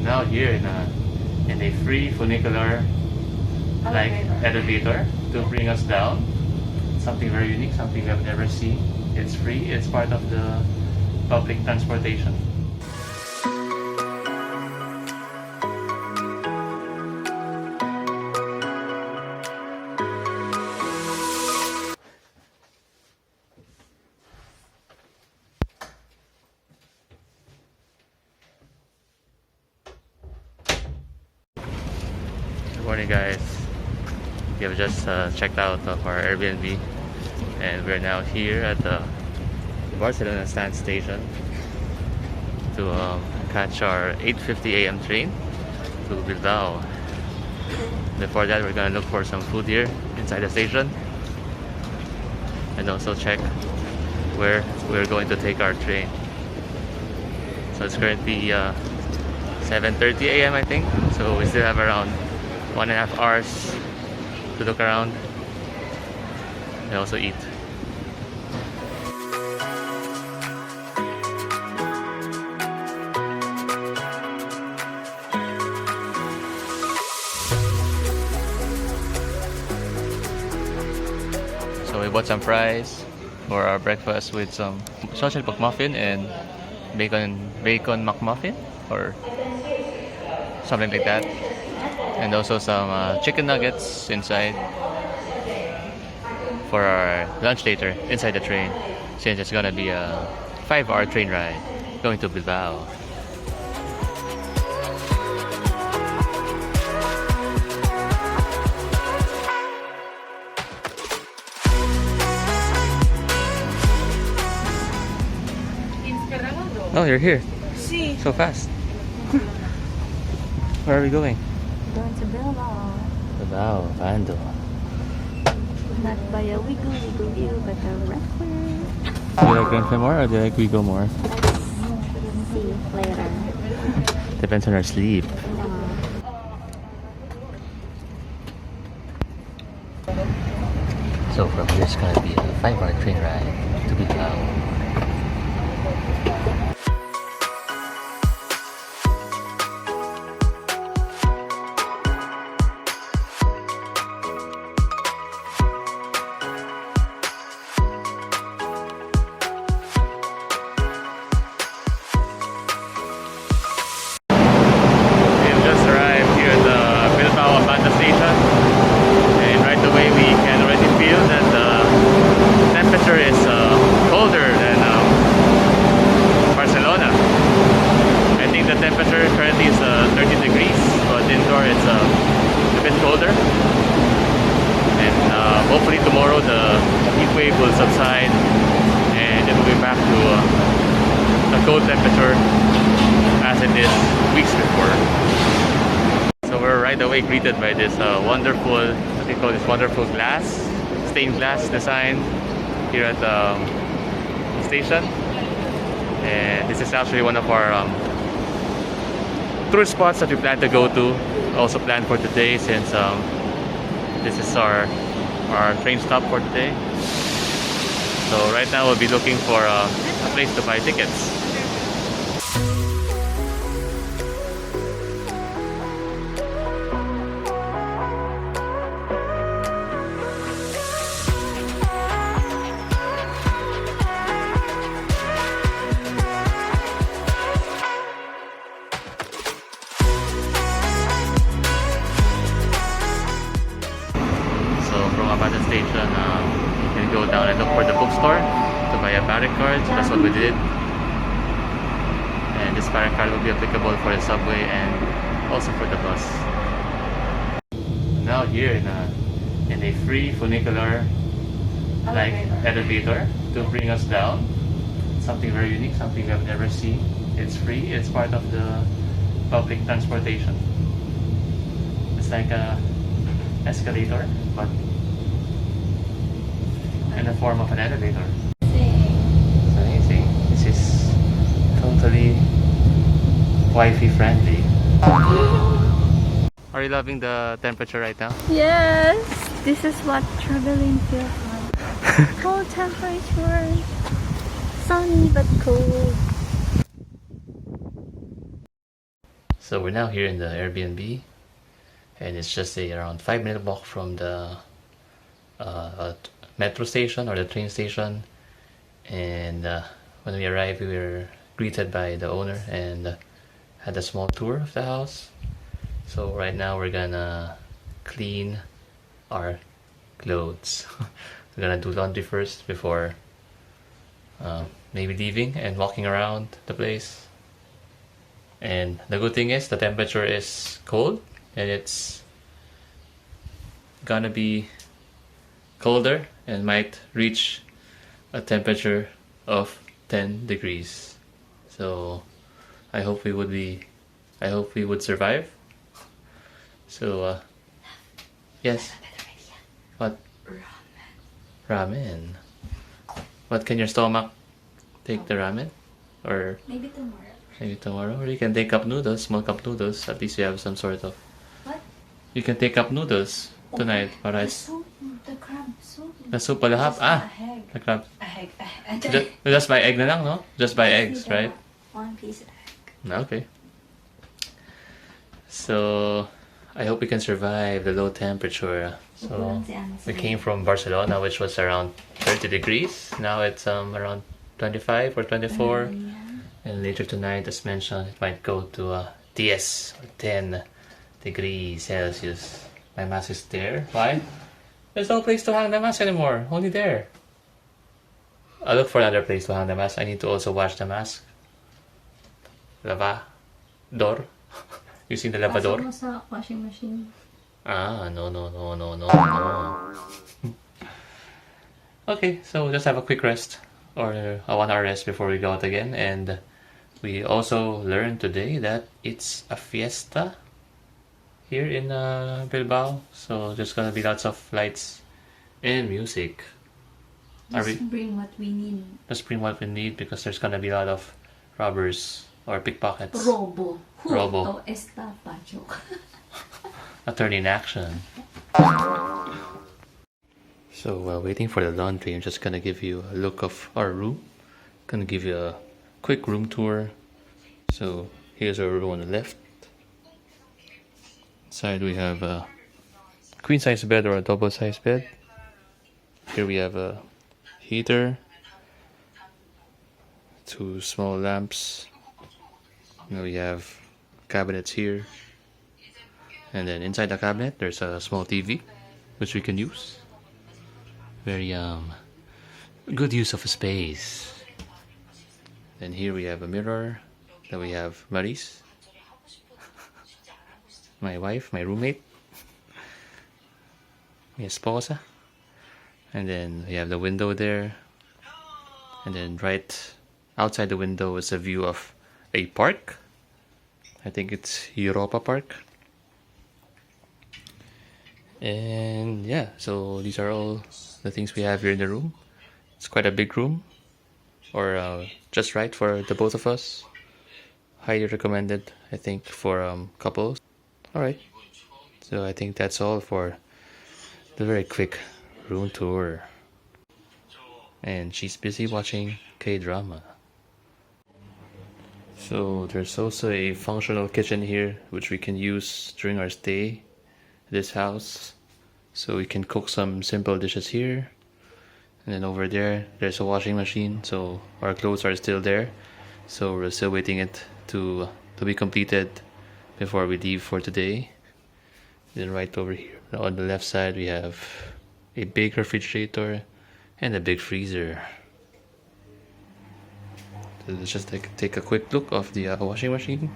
now here in a free funicular like elevator to bring us down. Something very unique, something we have never seen. It's free, it's part of the public transportation. Good morning, guys. We have just checked out of our Airbnb and we're now here at the Barcelona stand station to catch our 8:50 a.m. train to Bilbao. Before that, we're gonna look for some food here inside the station and also check where we're going to take our train. So it's currently 7:30 a.m. I think, so we still have around 1.5 hours to look around and also eat. So we bought some fries for our breakfast with some sausage McMuffin and bacon McMuffin or something like that, and also some chicken nuggets inside for our lunch later inside the train, since it's gonna be a 5-hour train ride going to Bilbao. Oh, you're here. Sí. So fast. Where are we going? Going to Bilbao. Bilbao, Bando. Not by a wiggle wheel, but a record. Do you like Renfe more or do you like Wigo more? Let's see later. Depends on our sleep. So from here it's gonna be a 5-hour train ride to Bilbao. Is colder than Barcelona. I think the temperature currently is 13 degrees, but indoor it's a bit colder. And hopefully tomorrow the heat wave will subside and it will be back to a cold temperature as it is weeks before. So we're right away greeted by this wonderful, what do you call this, wonderful glass, stained glass design here at the station, and this is actually one of our tourist spots that we plan to go to, also planned for today, since this is our train stop for today. So right now we'll be looking for a place to buy tickets. At the station, you can go down and look for the bookstore to buy a parent card. So that's what we did, and this parent card will be applicable for the subway and also for the bus. Now here in a free funicular like elevator to bring us down. Something very unique, something we have never seen. It's free, it's part of the public transportation. It's like a escalator, but in the form of an elevator. It's amazing. This is totally Wi-Fi friendly. Are you loving the temperature right now? Yes, this is what traveling feels like. Cold temperature, sunny but cold. So we're now here in the Airbnb, and it's just around 5-minute walk from the metro station or the train station. And when we arrived, we were greeted by the owner and had a small tour of the house. So right now we're gonna clean our clothes. We're gonna do laundry first before maybe leaving and walking around the place. And the good thing is the temperature is cold, and it's gonna be colder and might reach a temperature of 10 degrees. So I hope we would survive. So yes. What? Ramen. What, can your stomach take the ramen? Or Maybe tomorrow. maybe tomorrow? Or you can take cup noodles, small cup noodles. At least you have some sort of... What? You can take cup noodles tonight. The Para soup, the crab soup. the soup pala half. Egg. The crab. Egg. Just buy egg na lang, no? Just buy eggs, right? One piece of egg. Okay. So I hope we can survive the low temperature. So we came from Barcelona, which was around 30 degrees. Now it's around 25 or 24. And later tonight, as mentioned, it might go to 10 or 10 degrees Celsius. My mask is there. Why? There's no place to hang the mask anymore. Only there. I'll look for another place to hang the mask. I need to also wash the mask. Lavador. You seen the lavador? Pasok mo sa washing machine. No. Okay, so we'll just have a quick rest, or a 1-hour rest before we go out again. And we also learned today that it's a fiesta here in Bilbao, so there's gonna be lots of lights and music. Bring what we need. Just bring what we need, because there's gonna be a lot of robbers or pickpockets. Robo. Robo. Estafa. Joke. Attorney in action. So while waiting for the laundry, I'm just gonna give you a look of our room. Gonna give you a quick room tour. So here's our room on the left. Inside we have a queen size bed or a double size bed. Here we have a heater, 2 small lamps. Now we have cabinets here. And then inside the cabinet, there's a small TV, which we can use. Very good use of space. Then here we have a mirror. Then we have Maris, my wife, my roommate, my esposa. And then we have the window there. And then right outside the window is a view of a park. I think it's Europa Park. And yeah, so these are all the things we have here in the room. It's quite a big room, or just right for the both of us. Highly recommended, I think, for couples. Alright, so I think that's all for the very quick room tour. And she's busy watching K-drama. So there's also a functional kitchen here, which we can use during our stay at this house. So we can cook some simple dishes here. And then over there, there's a washing machine. So our clothes are still there. So we're still waiting it to be completed before we leave for today. Then right over here on the left side, we have a big refrigerator and a big freezer. So let's just take a quick look of the washing machine.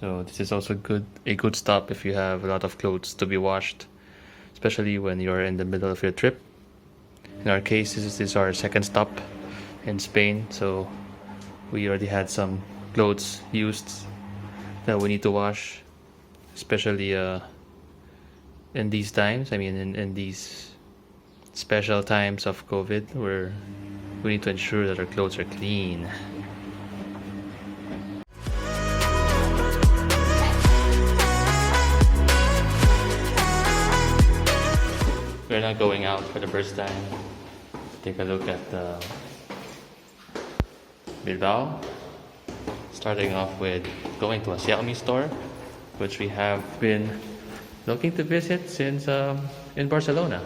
So this is also a good stop if you have a lot of clothes to be washed, especially when you're in the middle of your trip. In our case, this is our second stop in Spain, so we already had some clothes used that we need to wash, especially in these times. I mean, in these special times of COVID, where we need to ensure that our clothes are clean. We're not going out for the first time. Take a look at the Bilbao. Starting off with going to a Xiaomi store, which we have been looking to visit since in Barcelona.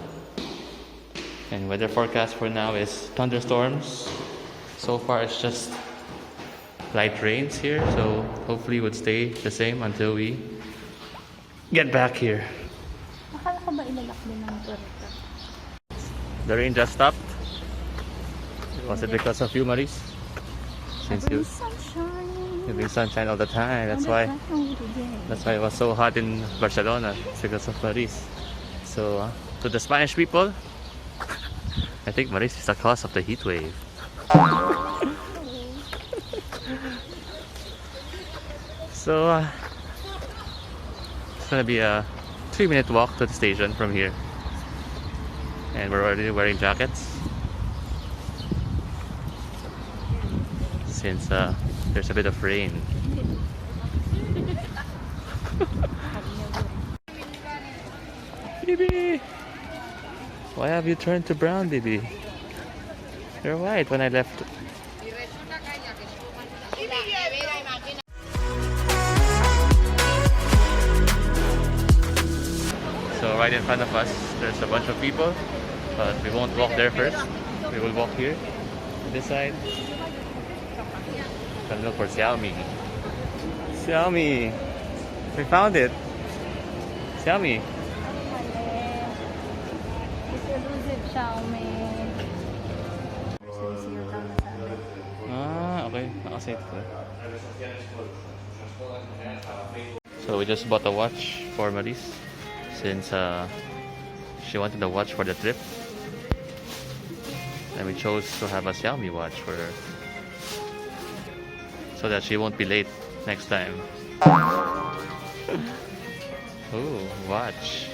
And weather forecast for now is thunderstorms. So far it's just light rains here, so hopefully it would stay the same until we get back here. Akala ko ba ilalak din ng turista? The rain just stopped. Was it because of you, Maris? Since you having sunshine all the time, that's why it was so hot in Barcelona. It's because of Maris. So to the Spanish people, I think Maris is the cause of the heat wave. So it's gonna be a 3-minute walk to the station from here, and we're already wearing jackets since there's a bit of rain. Baby, why have you turned to brown, baby? You're white when I left. So right in front of us, there's a bunch of people, but we won't walk there first. We will walk here, this side. Gonna look for Xiaomi. Xiaomi! We found it! Xiaomi! Ah, okay. Nakasave ko. So we just bought a watch for Maris since she wanted a watch for the trip. And we chose to have a Xiaomi watch for her, so that she won't be late next time. Oh, watch.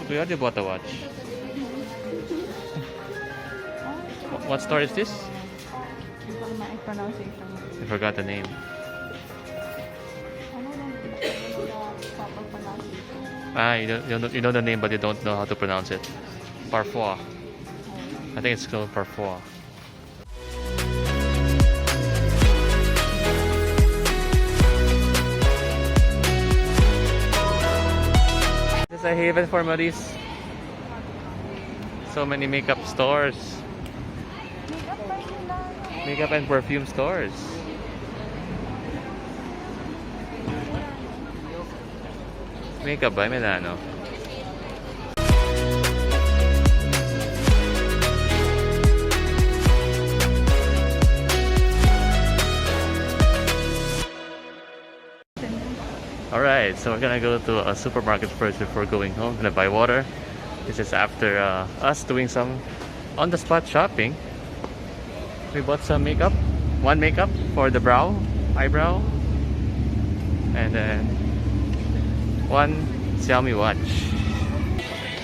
We already bought a watch. What store is this? I forgot the name. Ah, you know the name, but you don't know how to pronounce it. Parfois. I think it's called Parfois. This is a haven for Maris. So many makeup stores. Makeup and perfume stores. Makeup by Milano. Alright, so we're gonna go to a supermarket first before going home. Gonna buy water. This is after us doing some on-the-spot shopping. We bought some makeup. One makeup for the eyebrow. And then one Xiaomi watch.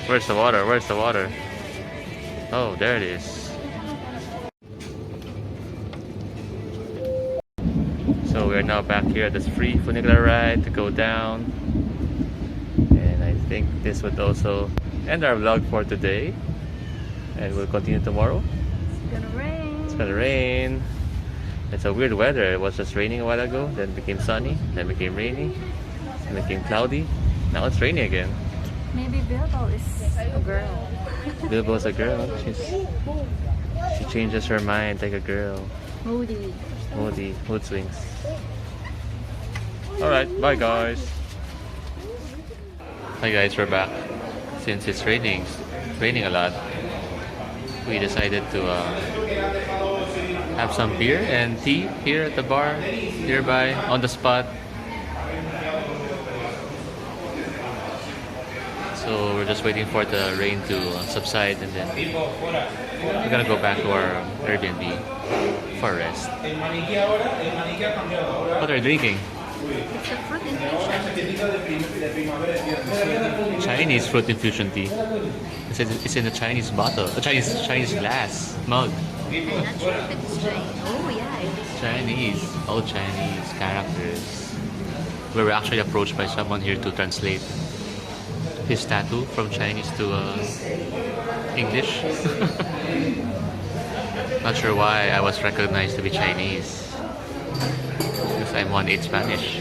Where's the water? Where's the water? Oh, there it is. So we're now back here at this free funicular ride to go down. And I think this would also end our vlog for today. And we'll continue tomorrow. It's gonna rain. It's gonna rain. It's a weird weather. It was just raining a while ago, then became sunny, then became rainy, then became cloudy. Now it's raining again. Maybe Bilbao is a girl. Bilbao's a girl. She changes her mind like a girl. Moody. Mood swings. Alright, bye guys. Hi guys, we're back. Since it's raining a lot, we decided to have some beer and tea here at the bar nearby on the spot. So we're just waiting for the rain to subside, and then we're gonna go back to our Airbnb for a rest. What are you drinking? It's a fruit infusion. Chinese fruit infusion tea. It's in a Chinese bottle, a Chinese glass mug. I'm not sure if it's Chinese. Oh yeah, it's Chinese, all Chinese characters. We were actually approached by someone here to translate his tattoo from Chinese to English. Not sure why I was recognized to be Chinese. Because I'm 1/8 Spanish.